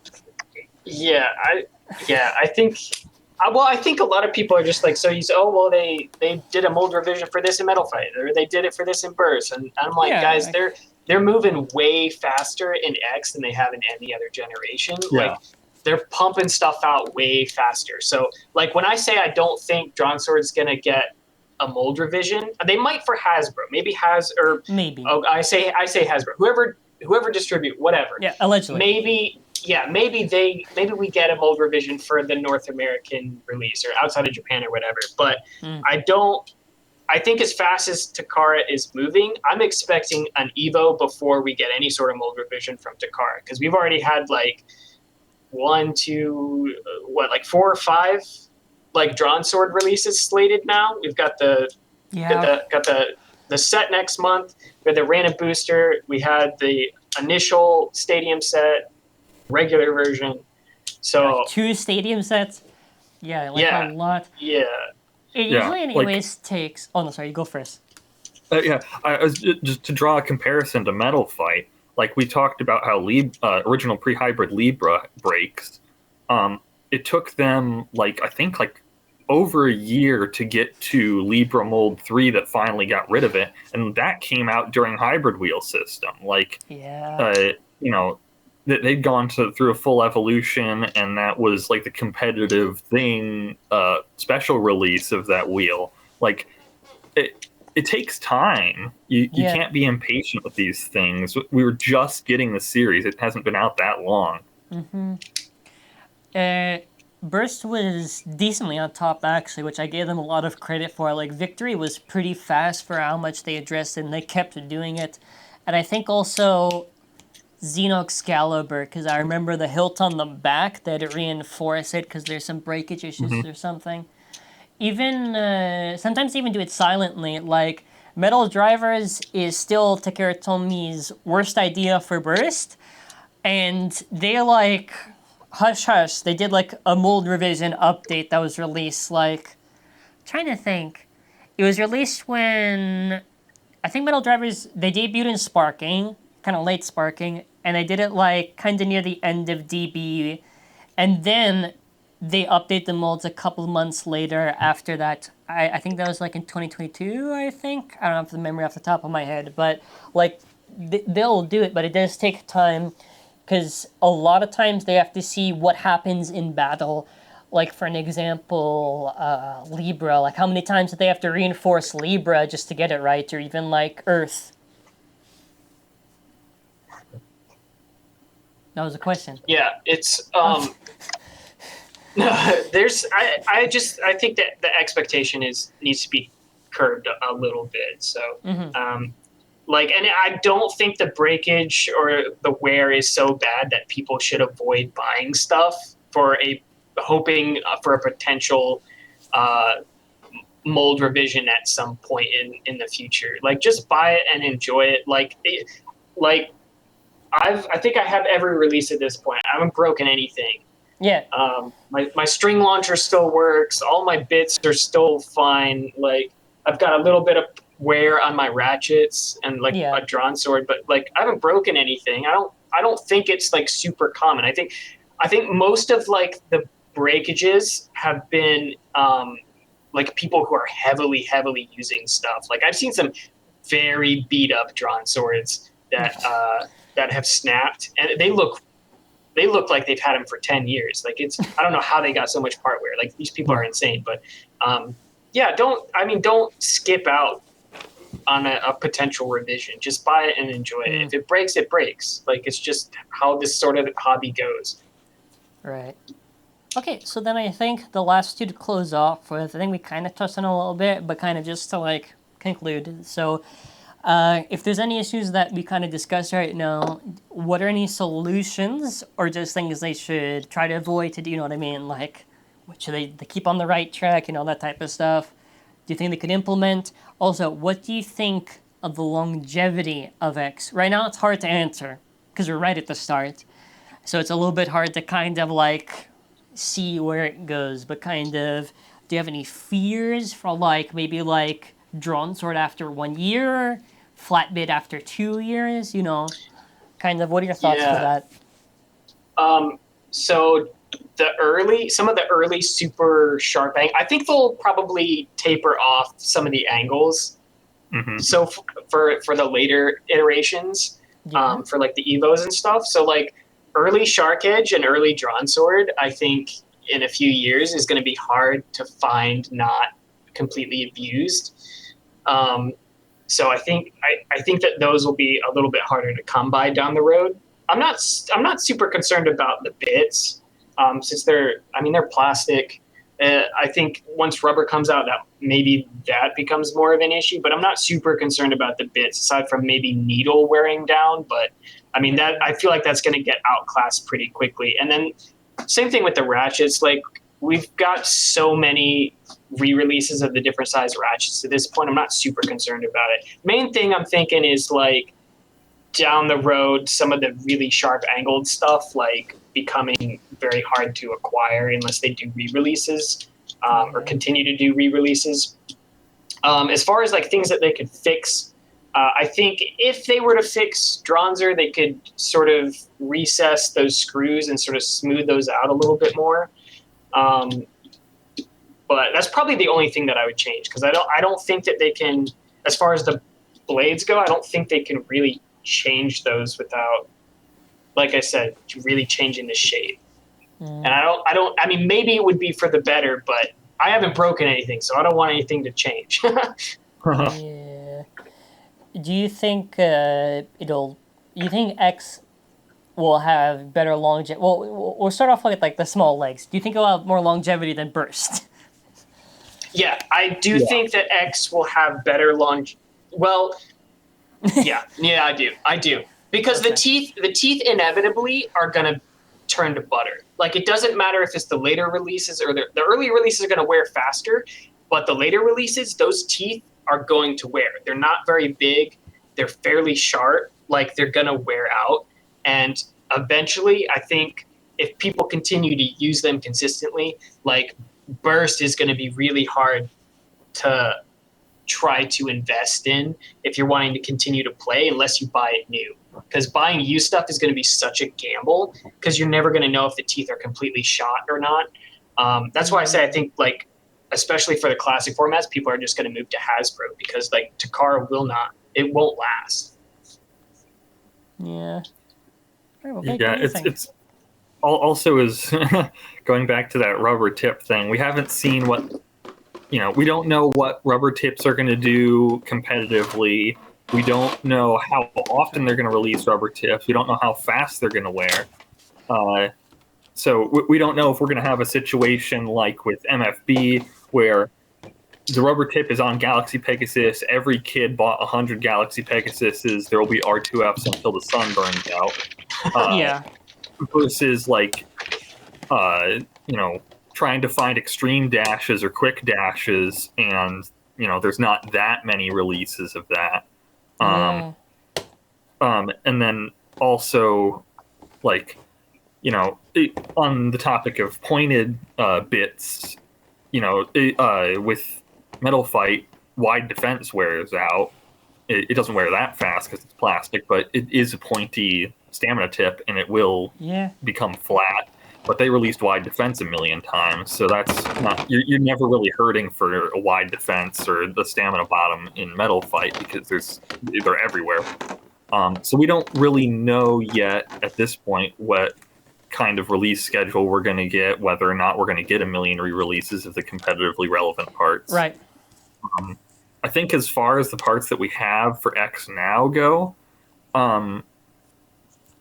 I think. Well, I think a lot of people are just like, so you say, oh, well, they did a mold revision for this in Metal Fight, or they did it for this in Burst, and I'm like, guys, they're moving way faster in X than they have in any other generation. Yeah. Like, they're pumping stuff out way faster. So, like, when I say I don't think Drawn Sword's gonna get a mold revision, they might for Hasbro, maybe maybe. Oh, I say Hasbro, whoever distribute, whatever. Yeah, allegedly. Maybe we get a mold revision for the North American release or outside of Japan or whatever. But I think as fast as Takara is moving, I'm expecting an Evo before we get any sort of mold revision from Takara. Because we've already had like 4 or 5 like Drawn Sword releases slated now. We've got the set next month. We had the random booster. We had the initial stadium set, regular version. So 2 stadium sets. A lot. Yeah. It usually, anyways, takes. Oh no, sorry. You go first. I was just to draw a comparison to Metal Fight. Like we talked about how original pre-hybrid Libra breaks. It took them I think over a year to get to Libra Mold 3 that finally got rid of it, and that came out during hybrid wheel system. They'd gone through a full evolution, and that was like the competitive thing, special release of that wheel. Like it takes time. You can't be impatient with these things. We were just getting the series. It hasn't been out that long. Burst was decently on top, actually, which I gave them a lot of credit for. Like, Victory was pretty fast for how much they addressed it, and they kept doing it. And I think also Xeno Excalibur, because I remember the hilt on the back that reinforce it because there's some breakage issues or something. Even sometimes they even do it silently. Like Metal Drivers is still Takara Tomi's worst idea for burst, and they like hush hush. They did like a mold revision update that was released like trying to think. It was released when I think Metal Drivers they debuted in Sparking, kind of late Sparking, and they did it like kind of near the end of DB, and then they update the molds a couple months later after that. I think that was like in 2022, I think. I don't have the memory off the top of my head, but like they'll do it, but it does take time because a lot of times they have to see what happens in battle. Like for an example, Libra, like how many times do they have to reinforce Libra just to get it right, or even like Earth? That was a question. Yeah, it's there's I think that the expectation needs to be curbed a little bit. So like, and I don't think the breakage or the wear is so bad that people should avoid buying stuff for hoping for a potential mold revision at some point in the future. Like, just buy it and enjoy it. I think I have every release at this point. I haven't broken anything. Yeah. My string launcher still works. All my bits are still fine. Like, I've got a little bit of wear on my ratchets and like a drawn sword, but like I haven't broken anything. I don't think it's like super common. I think most of like the breakages have been like people who are heavily using stuff. Like, I've seen some very beat up drawn swords that that have snapped, and they look like they've had them for 10 years. Like, I don't know how they got so much part wear. Like, these people are insane. But don't skip out on a potential revision. Just buy it and enjoy it. If it breaks, it breaks. Like, it's just how this sort of hobby goes. Right. Okay, so then I think the last two to close off with, I think we kind of touched on a little bit, but kind of just to like conclude. So if there's any issues that we kind of discussed right now, what are any solutions or just things they should try to avoid to do, you know what I mean? Like, what should they keep on the right track, you know, that type of stuff? Do you think they could implement? Also, what do you think of the longevity of X? Right now it's hard to answer because we're right at the start. So it's a little bit hard to kind of like see where it goes, but kind of, do you have any fears for like maybe like drawn sword after 1 year, flat bit after 2 years, you know, kind of, what are your thoughts for that? So some of the early super sharp I think they'll probably taper off some of the angles. So for the later iterations, for like the Evos and stuff. So like early shark edge and early drawn sword, I think in a few years is going to be hard to find not completely abused. So I think that those will be a little bit harder to come by down the road. I'm not super concerned about the bits, since they're plastic. I think once rubber comes out, that becomes more of an issue. But I'm not super concerned about the bits, aside from maybe needle wearing down. But I mean, that I feel like that's going to get outclassed pretty quickly. And then same thing with the ratchets. Like, we've got so many re-releases of the different size ratchets at this point. I'm not super concerned about it. Main thing I'm thinking is like down the road, some of the really sharp angled stuff like becoming very hard to acquire unless they do re-releases, or continue to do re-releases. As far as like things that they could fix, I think if they were to fix Dronzer, they could sort of recess those screws and sort of smooth those out a little bit more. But that's probably the only thing that I would change, because I don't think that they can, as far as the blades go, I don't think they can really change those without, like I said, really changing the shape. And I mean, maybe it would be for the better, but I haven't broken anything, so I don't want anything to change. Yeah. Do you think you think X will have better longevity? Well, we'll start off with like the small legs. Do you think it'll have more longevity than Burst? Yeah, I do think that X will have better Well, yeah, I do. because Okay. the teeth inevitably are gonna turn to butter. Like it doesn't matter if it's the later releases or the early releases are gonna wear faster, but the later releases, those teeth are going to wear. They're not very big. They're fairly sharp. Like they're gonna wear out, and eventually, I think if people continue to use them consistently, like burst is going to be really hard to try to invest in if you're wanting to continue to play unless you buy it new, because buying used stuff is going to be such a gamble because you're never going to know if the teeth are completely shot or not. That's why I say I think like especially for the classic formats, people are just going to move to Hasbro because like Takara it won't last. Yeah. Very well, Yeah, amazing. it's also is going back to that rubber tip thing. We haven't seen what, we don't know what rubber tips are going to do competitively. We don't know how often they're going to release rubber tips. We don't know how fast they're going to wear. So we don't know if we're going to have a situation like with MFB where the rubber tip is on Galaxy Pegasus. Every kid bought 100 Galaxy Pegasuses. There will be R2Fs until the sun burns out. Yeah. Versus like, trying to find extreme dashes or quick dashes, and there's not that many releases of that. Yeah. And then also, like, on the topic of pointed bits, with Metal Fight, wide defense wears out. It doesn't wear that fast because it's plastic, but it is a pointy stamina tip, and it will become flat. But they released wide defense a million times, so that's not you're never really hurting for a wide defense or the stamina bottom in Metal Fight because they're everywhere. So we don't really know yet at this point what kind of release schedule we're going to get, whether or not we're going to get a million re-releases of the competitively relevant parts. Right. I think as far as the parts that we have for X now go,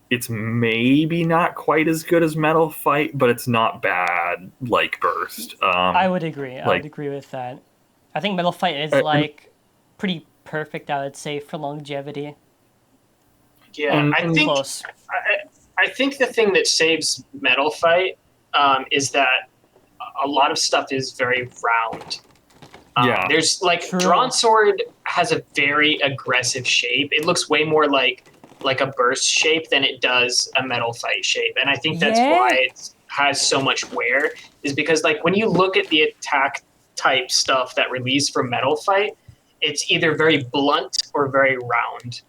it's maybe not quite as good as Metal Fight, but it's not bad like Burst. I would agree. I would agree with that. I think Metal Fight is pretty perfect, I would say, for longevity. Yeah, I think close. I think the thing that saves Metal Fight is that a lot of stuff is very round. There's like Drawn Sword has a very aggressive shape. It looks way more like a burst shape than it does a Metal Fight shape, and I think that's why it has so much wear. Is because like when you look at the attack type stuff that released from Metal Fight, it's either very blunt or very round.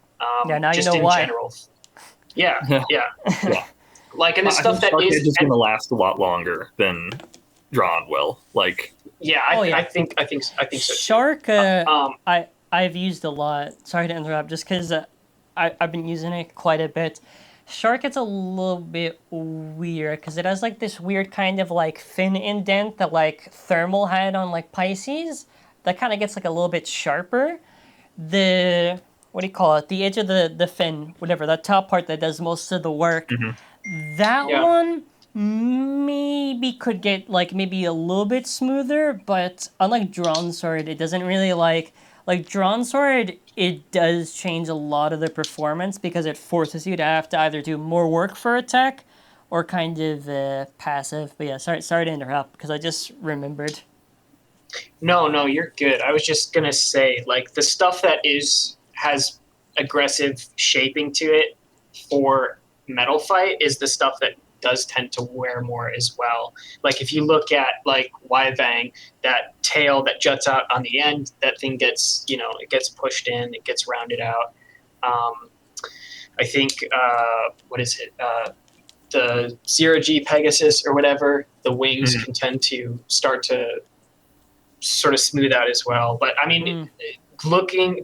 Now just you know in why. general. Yeah. Like, and the stuff that is just going to last a lot longer than Drawn will. Like, I think so. Too. Shark, I've used a lot. Sorry to interrupt, just because I've been using it quite a bit. Shark, it's a little bit weird because it has like this weird kind of like fin indent that like Thermal had on like Pisces. That kind of gets like a little bit sharper. The what do you call it? The edge of the fin, whatever, that top part that does most of the work. Mm-hmm. That one maybe could get like maybe a little bit smoother, but unlike Drawn Sword, it doesn't really like Drawn Sword, it does change a lot of the performance because it forces you to have to either do more work for attack or kind of passive. But yeah, sorry to interrupt because I just remembered. No, you're good. I was just gonna say, like, the stuff that has aggressive shaping to it for Metal Fight is the stuff that does tend to wear more as well. Like if you look at like Wyvang, that tail that juts out on the end, that thing gets it gets pushed in, it gets rounded out. I think what is it? The 0G Pegasus or whatever, the wings can tend to start to sort of smooth out as well. But I mean, looking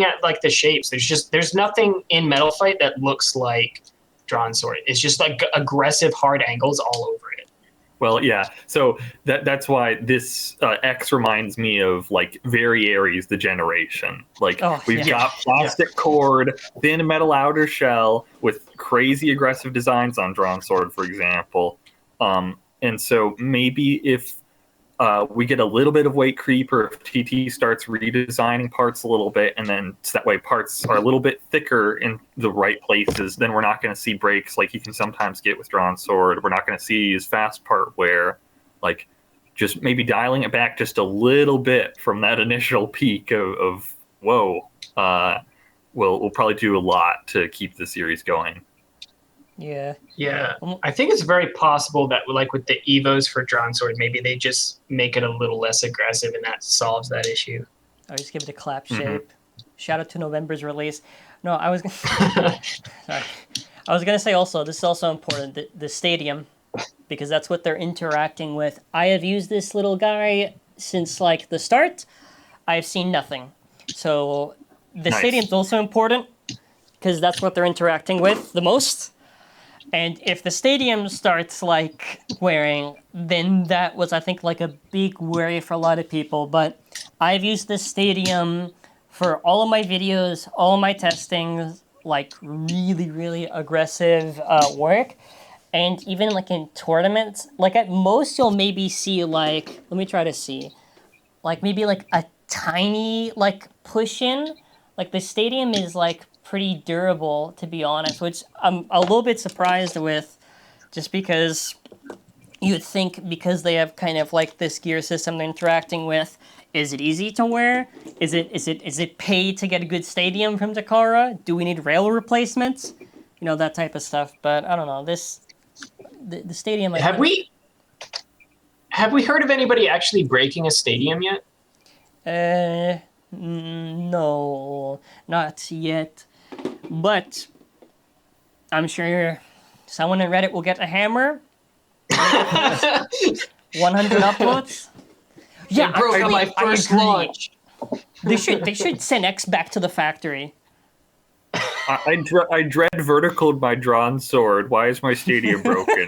at like the shapes, there's nothing in Metal Fight that looks like Drawn Sword. It's just like aggressive hard angles all over it. Well, yeah. So that's why this X reminds me of like Very Aries, the generation. Like we've got plastic cord, thin metal outer shell with crazy aggressive designs on Drawn Sword, for example. And so maybe if we get a little bit of weight creep, or if TT starts redesigning parts a little bit, and then so that way parts are a little bit thicker in the right places, then we're not going to see breaks like you can sometimes get with Drawn Sword. We're not going to see as fast part wear. Like, just maybe dialing it back just a little bit from that initial peak of whoa, will probably do a lot to keep the series going. Yeah. Yeah, I think it's very possible that, like with the Evos for Drawn Sword, maybe they just make it a little less aggressive, and that solves that issue. I just give it a clap shape. Shout out to November's release. No, I was sorry. I was gonna say also, this is also important, the stadium, because that's what they're interacting with. I have used this little guy since like the start. I've seen nothing. So the stadium's also important because that's what they're interacting with the most. And if the stadium starts like wearing, then that was, I think, like a big worry for a lot of people. But I've used this stadium for all of my videos, all of my testing, like really, really aggressive work. And even like in tournaments, like at most you'll maybe see like, let me try to see, like maybe like a tiny like push in. Like the stadium is like pretty durable, to be honest, which I'm a little bit surprised with, just because you'd think because they have kind of like this gear system they're interacting with, is it easy to wear? Is it paid to get a good stadium from Takara? Do we need rail replacements? You know, that type of stuff. But I don't know. The stadium. Have we heard of anybody actually breaking a stadium yet? No, not yet. But I'm sure someone in Reddit will get a hammer. 100 upvotes. Yeah, I broke on my first launch. They should send X back to the factory. I dread verticaled my Drawn Sword. Why is my stadium broken?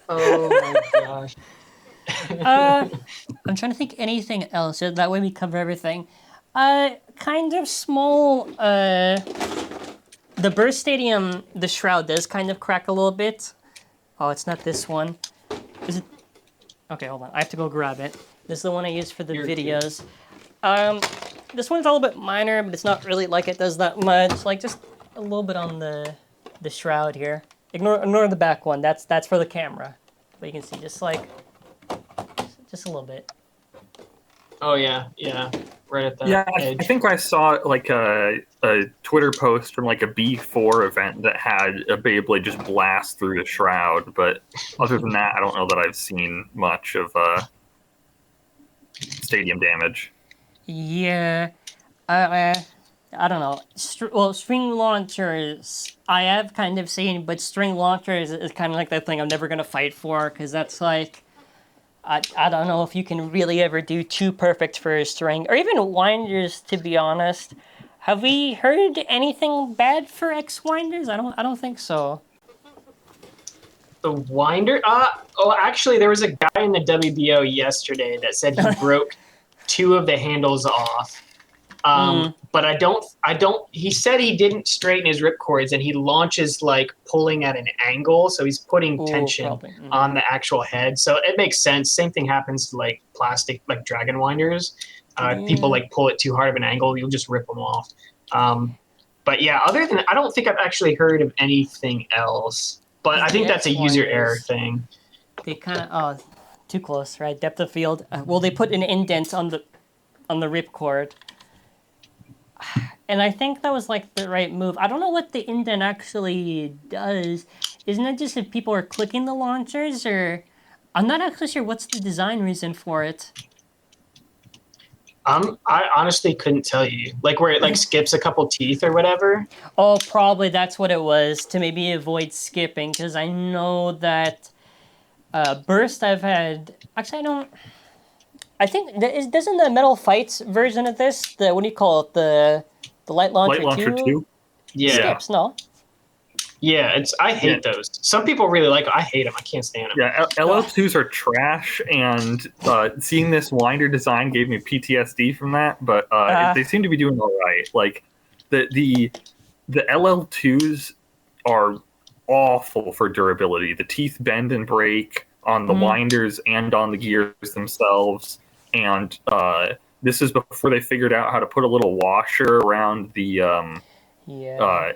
Oh my gosh. I'm trying to think anything else. So that way we cover everything. Kind of small. The burst stadium, the shroud does kind of crack a little bit. Oh, it's not this one. Is it? Okay, hold on. I have to go grab it. This is the one I use for the videos. This one's a little bit minor, but it's not really like it does that much. Like just a little bit on the shroud here. Ignore the back one. That's for the camera. But you can see just like just a little bit. Oh yeah, right at that edge. I think I saw like a Twitter post from like a B4 event that had a Beyblade just blast through the shroud, but other than that, I don't know that I've seen much of stadium damage. Yeah, I don't know. String launchers I have kind of seen, but string launchers is kind of like that thing I'm never gonna fight for, because that's like. I don't know if you can really ever do too perfect for a string, or even winders, to be honest. Have we heard anything bad for X winders? I don't think so. The winder? Actually, there was a guy in the WBO yesterday that said he broke 2 of the handles off. But I don't. He said he didn't straighten his ripcords, and he launches like pulling at an angle, so he's putting tension on the actual head. So it makes sense. Same thing happens to like plastic, like dragon winders. People like pull it too hard of an angle, you'll just rip them off. But yeah, other than I don't think I've actually heard of anything else. But I think that's a user error thing. They kind of too close, right? Depth of field. Well, they put an indent on the ripcord. And I think that was like the right move. I don't know what the indent actually does. Isn't it just if people are clicking the launchers, or I'm not actually sure what's the design reason for it. I honestly couldn't tell you. Like where it like skips a couple teeth or whatever. Oh, probably that's what it was, to maybe avoid skipping, because I know that burst I've had. Actually, I think doesn't the Metal Fights version of this, what do you call it, the Light Launcher 2? Yeah. Skips, no? Yeah, I hate those. Some people really like them. I hate them. I can't stand them. Yeah, LL2s are trash, and seeing this winder design gave me PTSD from that, but they seem to be doing all right. Like, the LL2s are awful for durability. The teeth bend and break. on the winders and on the gears themselves. And this is before they figured out how to put a little washer around the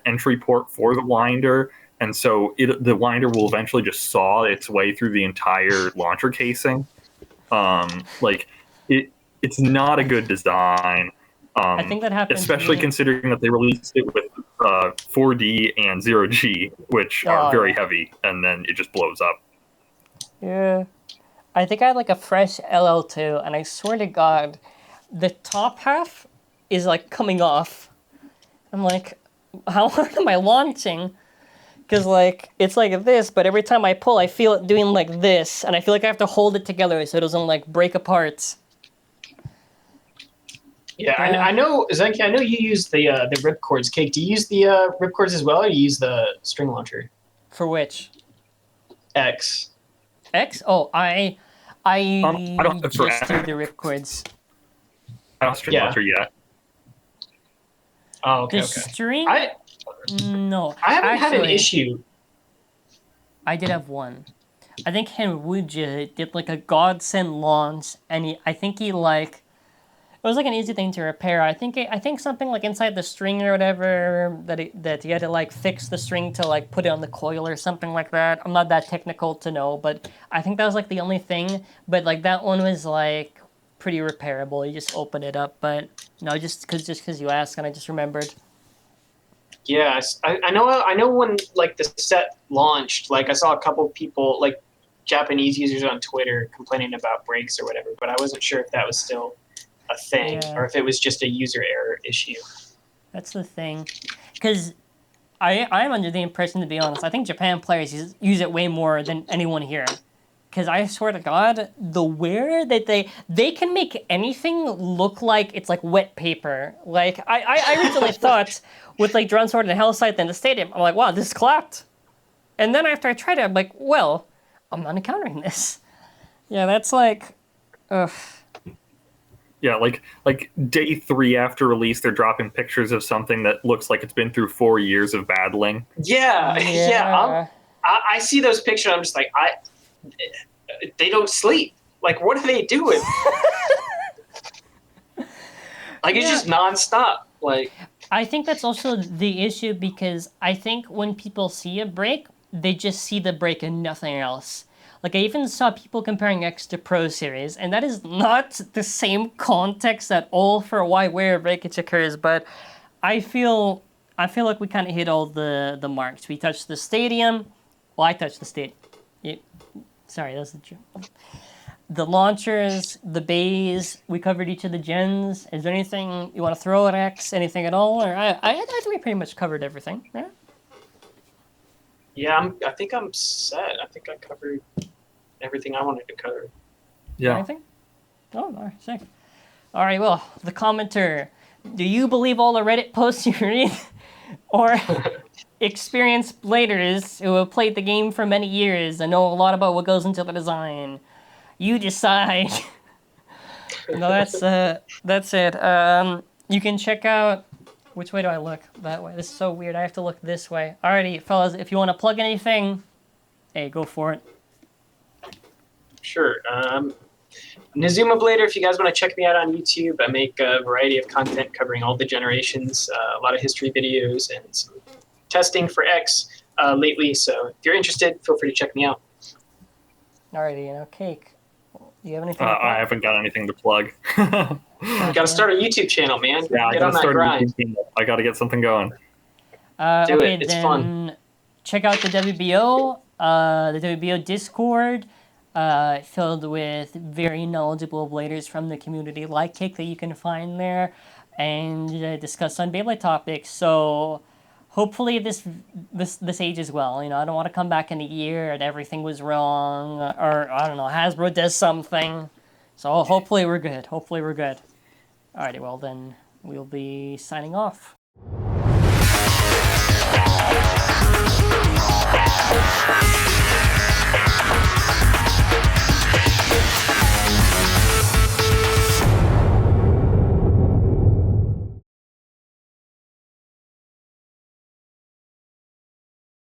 entry port for the winder. And so the winder will eventually just saw its way through the entire launcher casing. It's not a good design. I think that happens, especially considering that they released it with 4D and 0G, which are very heavy, and then it just blows up. Yeah. I think I had like a fresh LL2, and I swear to God, the top half is like coming off. I'm like, how hard am I launching? Because like it's like this, but every time I pull, I feel it doing like this, and I feel like I have to hold it together so it doesn't like break apart. Yeah, I know, Zankye, I know you use the ripcords. Cake, do you use the ripcords as well, or do you use the string launcher? For which? X. X? Oh, I don't just do the ripcords. I don't string launcher yet. Oh, okay. The string? No. I haven't had an issue. I did have one. I think Henwuja did like a godsend launch, and I think he like, it was like an easy thing to repair. I think something like inside the string or whatever that you had to like fix the string to like put it on the coil or something like that. I'm not that technical to know, but I think that was like the only thing. But like that one was like pretty repairable. You just open it up. But no, just because you asked, and I just remembered. Yeah, I know when like the set launched, like I saw a couple people, like Japanese users on Twitter, complaining about breaks or whatever, but I wasn't sure if that was still a thing or if it was just a user error issue. That's the thing, because I'm under the impression, to be honest, I think Japan players use it way more than anyone here. Because I swear to God, the wear that they can make anything look like it's like wet paper. Like I originally thought with like Drawn Sword and Hellsight in the stadium, I'm like, wow, this clapped. And then after I tried it, I'm like, well, I'm not encountering this. Yeah, that's like, ugh. Yeah, like day 3 after release, they're dropping pictures of something that looks like it's been through 4 years of battling. Yeah. I see those pictures. I'm just like, they don't sleep. Like, what are they doing? Like, it's just nonstop. Like, I think that's also the issue, because I think when people see a break, they just see the break and nothing else. Like, I even saw people comparing X to Pro Series, and that is not the same context at all for why where breakage occurs, but I feel like we kind of hit all the marks. We touched the stadium. Well, I touched the stadium. Sorry, that's the joke. The launchers, the bays, we covered each of the gens. Is there anything you want to throw at X? Anything at all? Or I think we pretty much covered everything. Yeah? Yeah, I think I'm set. I think I covered everything I wanted to cover. Yeah. Anything? Oh, all right, sick. All right, well, the commenter. Do you believe all the Reddit posts you read? Or experienced players who have played the game for many years and know a lot about what goes into the design? You decide. No, that's it. You can check out. Which way do I look? That way. This is so weird. I have to look this way. Alrighty, fellas. If you want to plug anything, hey, go for it. Sure. Nizuma Blader, if you guys want to check me out on YouTube, I make a variety of content covering all the generations, a lot of history videos, and some testing for X lately. So if you're interested, feel free to check me out. Alrighty, Cake. Do you have anything? I haven't got anything to plug. You got to start a YouTube channel, man. Yeah, Get on that grind. I got to get something going. Do it. It's fun. Check out the WBO. The WBO Discord, filled with very knowledgeable bladers from the community like Cake that you can find there, and discuss on Beyblade topics. So hopefully this ages well. I don't want to come back in a year and everything was wrong, or I don't know, Hasbro does something. So hopefully we're good. Alrighty, well then we'll be signing off.